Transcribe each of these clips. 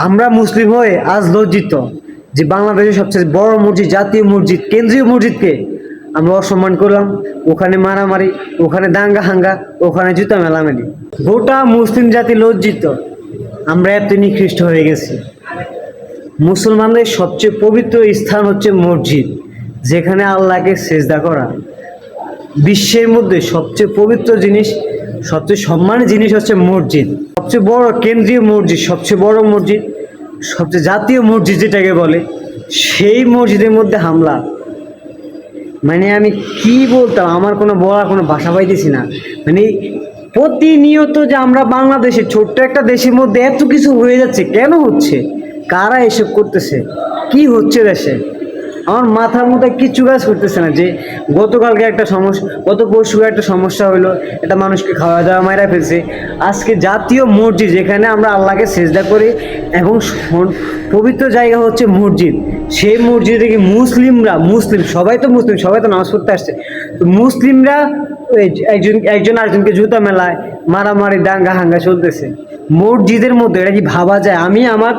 আমরা মুসলিম হয়ে আজ লজ্জিত যে বাংলাদেশের সবচেয়ে বড় মসজিদ, জাতীয় মসজিদ, কেন্দ্রীয় মসজিদকে আমরা অসম্মান করলাম। ওখানে মারামারি, ওখানে দাঙ্গা হাঙ্গা, ওখানে জুতা মেলামেলি। গোটা মুসলিম জাতি লজ্জিত, আমরা এত নিকৃষ্ট হয়ে গেছি। মুসলমানদের সবচেয়ে পবিত্র স্থান হচ্ছে মসজিদ, যেখানে আল্লাহকে সেজদা করা। বিশ্বের মধ্যে সবচেয়ে পবিত্র জিনিস, সবচেয়ে সম্মানের জিনিস হচ্ছে মসজিদ। সবচেয়ে বড় কেন্দ্রীয় মসজিদ, সবচেয়ে বড় মসজিদ, সবচেয়ে জাতীয় মসজিদ যেটাকে বলে, সেই মসজিদের মধ্যে হামলা। মানে আমি কি বলতাম, আমার বলার কোনো ভাষা পাইতেছি না। মানে প্রতিনিয়ত যে আমরা বাংলাদেশে ছোট্ট একটা দেশের মধ্যে এত কিছু হয়ে যাচ্ছে, কেন হচ্ছে? কারা এসব করতেছে? কি হচ্ছে দেশে? আমার মাথার মধ্যে কিচ্ছু কাজ করতেছে না। যে গতকালকে একটা সমস্যা, গত পরশু একটা সমস্যা হইলো, একটা মানুষকে খাওয়া দাওয়া মাইরা ফেলছে। আজকে জাতীয় মসজিদ, যেখানে আমরা আল্লাহকে সেজদা করি এবং পবিত্র জায়গা হচ্ছে মসজিদ, সেই মসজিদে কি মুসলিম সবাই তো মুসলিম, সবাই তো নামাজ পড়তে আসছে, তো মুসলিমরা একজন আরেকজনকে জুতা মেলায়, মারামারি, দাঙ্গা হাঙ্গা চলতেছে মসজিদের মধ্যে। এটা কি ভাবা যায়? আমি আমার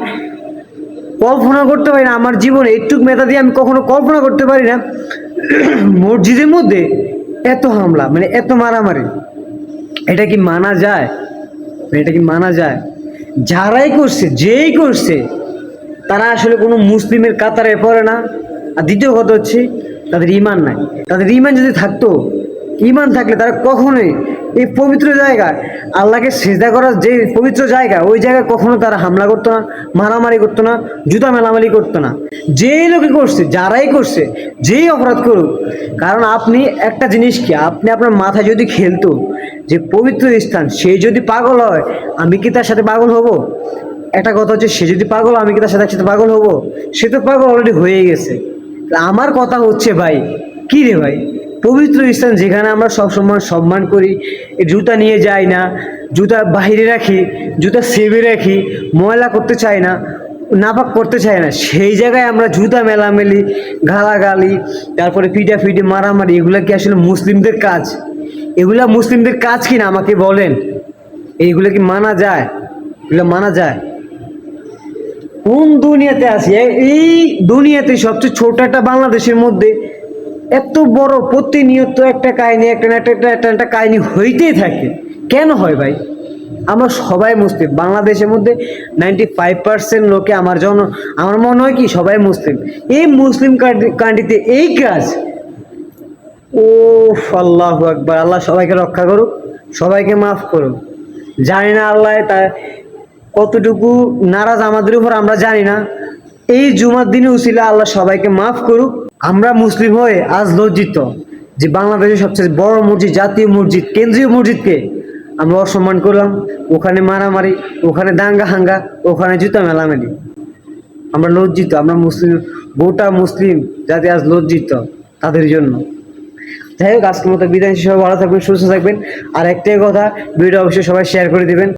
কল্পনা করতে পারি না, আমার জীবনে একটু মেধা দিয়ে আমি কখনো কল্পনা করতে পারি না মসজিদের মধ্যে এত হামলা, মানে এত মারামারি। এটা কি মানা যায়? এটা কি মানা যায়? যারাই করছে, যেই করছে, তারা আসলে কোনো মুসলিমের কাতারে পড়ে না। আর দ্বিতীয় কথা হচ্ছে, তাদের ঈমান নাই। তাদের ঈমান যদি থাকতো, ঈমান থাকলে তারা কখনোই এই পবিত্র জায়গায় আল্লাহকে সেজদা করার যে পবিত্র জায়গা, ওই জায়গায় কখনো তারা হামলা করতো না, মারামারি করতো না, জুতা মেলামালি করতো না। যেই লোকে করছে, যারাই করছে, যেই অপরাধ করুক, কারণ আপনি একটা জিনিস কি, আপনি আপনার মাথায় যদি খেলতো যে পবিত্র স্থান, সে যদি পাগল হয়, আমি কি তার সাথে পাগল হব? একটা কথা হচ্ছে, সে যদি পাগল, আমি কি তার সাথে একসাথে পাগল হব? সে তো পাগল অলরেডি হয়ে গেছে। আমার কথা হচ্ছে ভাই, কি রে ভাই, পবিত্র স্থান যেখানে আমরা সবসময় সম্মান করি, জুতা নিয়ে যাই না, জুতা বাহিরে রাখি, জুতা সেবে রাখি, ময়লা করতে চাই না, নাপাক করতে চাই না, সেই জায়গায় আমরা জুতা মেলামেলি, গালাগালি, তারপরে পিটাপিটি, মারামারি, এগুলা কি আসলে মুসলিমদের কাজ? এগুলা মুসলিমদের কাজ কিনা আমাকে বলেন। এইগুলো কি মানা যায়? এগুলো মানা যায়? কোন দুনিয়াতে আছি? এই দুনিয়াতে সবচেয়ে ছোট একটা বাংলাদেশের মধ্যে এত বড় প্রতিনিয়ত একটা কাহিনী, একটা কাহিনী হইতেই থাকে। কেন হয় ভাই? আমরা সবাই মুসলিম। বাংলাদেশের মধ্যে 95% লোকে আমার মনে হয় কি সবাই মুসলিম। এই মুসলিম কান্ট্রিতে এই কাজ, ও আল্লাহু আকবার। আল্লাহ সবাইকে রক্ষা করুক, সবাইকে মাফ করুক। জানি না আল্লাহ তা কতটুকু নারাজ আমাদের উপর, আমরা জানি না। এই জুমার দিনে উসিলা আল্লাহ সবাইকে মাফ করুক। আমরা মুসলিম হয়ে আজ লজ্জিত যে বাংলাদেশের সবচেয়ে বড় মসজিদ, জাতীয় মসজিদ, কেন্দ্রীয় মসজিদকে আমরা অসম্মান করলাম। ওখানে মারামারি, ওখানে দাঙ্গা হাঙ্গা, ওখানে জুতা মেলামেলি। আমরা লজ্জিত, আমরা মুসলিম, গোটা মুসলিম জাতি আজ লজ্জিত তাদের জন্য। যাই হোক, আজকের মতো বিদায়। সবাই ভালো থাকবেন, সুস্থ থাকবেন। আর একটাই কথা, ভিডিও অবশ্যই সবাই শেয়ার করে দিবেন।